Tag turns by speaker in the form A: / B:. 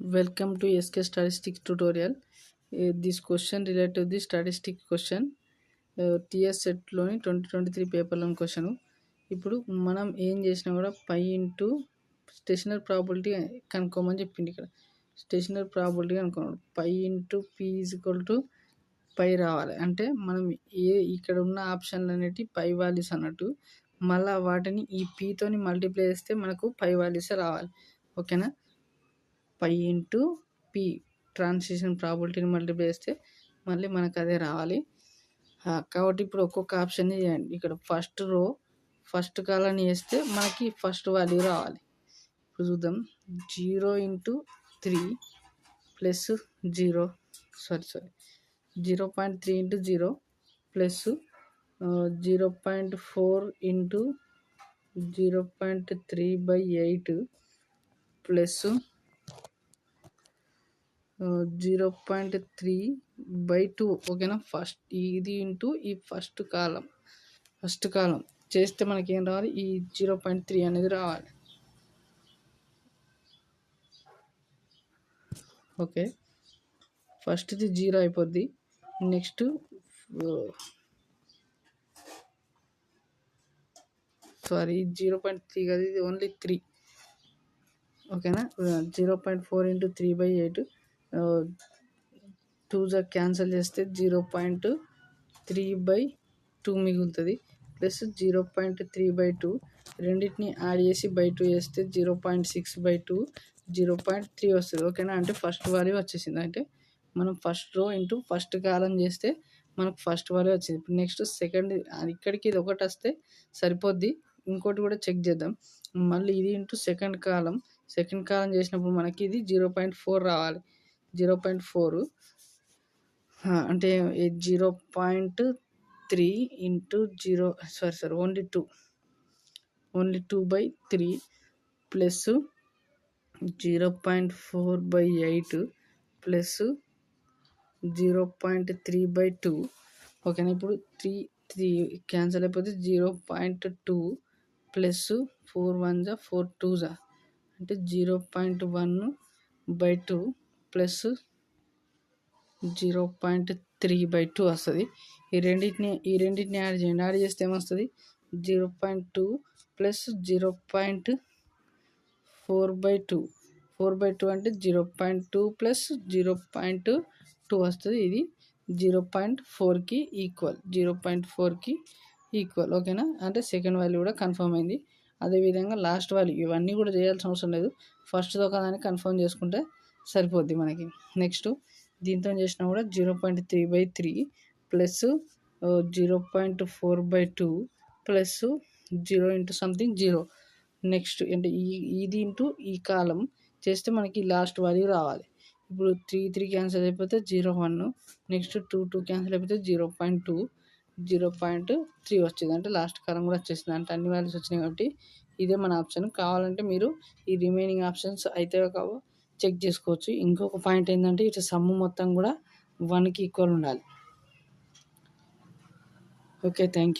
A: Welcome to SK Statistics tutorial. This question related to the statistic question. TS సెట్లోని 2023 పేపర్లోని question. ఇప్పుడు మనం ఏం చేసినా కూడా పై ఇంటూ స్టేషనరీ ప్రాబిలిటీ కనుక్కోమని చెప్పింది. ఇక్కడ స్టేషనరీ ప్రాబిలిటీ కనుక్కోవాలి. Pi into p is equal to pi రావాలి. అంటే మనం ఇక్కడ ఉన్న ఆప్షన్లు అనేవి పై వాల్యూస్ అన్నట్టు, మళ్ళీ వాటిని ఈ పీతోని మల్టిప్లై చేస్తే మనకు పై వాల్యూసే రావాలి. ఓకేనా? పై ఇంటూ పి ట్రాన్సిషన్ ప్రాబిలిటీని మల్టిప్లై చేస్తే మళ్ళీ మనకు అదే రావాలి. కాబట్టి ఇప్పుడు ఒక్కొక్క ఆప్షన్ చేయండి. ఇక్కడ ఫస్ట్ రో ఫస్ట్ కాలని వేస్తే మనకి ఫస్ట్ వాల్యూ రావాలి. ఇప్పుడు చూద్దాం. 0 × 3 ప్లస్ 0 0.3 × 0 ప్లస్ 0.4 × 0.3/8 ప్లస్ 0.3/2. ఓకేనా? ఫస్ట్ ఇది ఇంటూ ఈ ఫస్ట్ కాలం చేస్తే మనకి ఏం రావాలి? ఈ 0.3 అనేది రావాలి. ఓకే, ఫస్ట్ ఇది 0 అయిపోద్ది. నెక్స్ట్ 0.3 కాదు, ఇది ఓన్లీ 3. ఓకేనా? 0.4 × 3/8 2 క్యాన్సిల్ చేస్తే 0.3/2 మిగులుతుంది. ప్లస్ 0.3/2 రెండింటిని యాడ్ చేసి బై 2 చేస్తే 0.6/2 0.3 వస్తుంది. ఓకేనా? అంటే ఫస్ట్ వాల్యూ వచ్చేసింది. అంటే మనం ఫస్ట్ రో ఇంటూ ఫస్ట్ కాలం చేస్తే మనకు ఫస్ట్ వాల్యూ వచ్చింది. ఇప్పుడు నెక్స్ట్ సెకండ్, ఇక్కడికి ఇది ఒకటి వస్తే సరిపోద్ది. ఇంకోటి కూడా చెక్ చేద్దాం. మళ్ళీ ఇది ఇంటూ సెకండ్ కాలం చేసినప్పుడు మనకి ఇది 0.4 రావాలి. 0.4 అంటే 0.3 ఇంటూ 0 ఓన్లీ 2/3 ప్లస్ 0.4/8 ప్లస్ 0.3/2. ఓకేనా? ఇప్పుడు 3 క్యాన్సిల్ అయిపోతే 0.2 ప్లస్ 4 1 4 2 అంటే 0.1/2 ప్లస్ 0.3/2 వస్తుంది. ఈ రెండింటిని యాడ్ చేయండి. యాడ్ చేస్తే ఏమొస్తుంది? 0.2 ప్లస్ 0.4/2 4/2 అంటే 0.2 ప్లస్ 0.2 వస్తుంది. ఇది 0.4కి ఈక్వల్. ఓకేనా? అంటే సెకండ్ వాల్యూ కూడా కన్ఫర్మ్ అయింది. అదేవిధంగా లాస్ట్ వాల్యూ ఇవన్నీ కూడా చేయాల్సిన అవసరం లేదు. ఫస్ట్తో కదాన్ని కన్ఫర్మ్ చేసుకుంటే సరిపోద్ది మనకి. నెక్స్ట్ దీంతో చేసినా కూడా 0.3/3 plus 0.4/2 plus 0 into something 0. Next అంటే ఇది ఇంటూ ఈ కాలం చేస్తే మనకి లాస్ట్ వాల్యూ రావాలి. ఇప్పుడు 3 క్యాన్సిల్ అయిపోతే 0.1. నెక్స్ట్ 2 క్యాన్సిల్ అయిపోతే 0.2 0.3 వచ్చింది. అంటే లాస్ట్ కాలం కూడా వచ్చేసింది. అంటే అన్ని వాల్యూస్ వచ్చినాయి. కాబట్టి ఇదే మన ఆప్షన్. కావాలంటే మీరు ఈ రిమైనింగ్ ఆప్షన్స్ అయితే కావో చెక్ చేసుకోవచ్చు. ఇంకొక పాయింట్ ఏంటంటే ఇటు సమ్ము మొత్తం కూడా 1కి ఈక్వల్ ఉండాలి. Okay, thank you.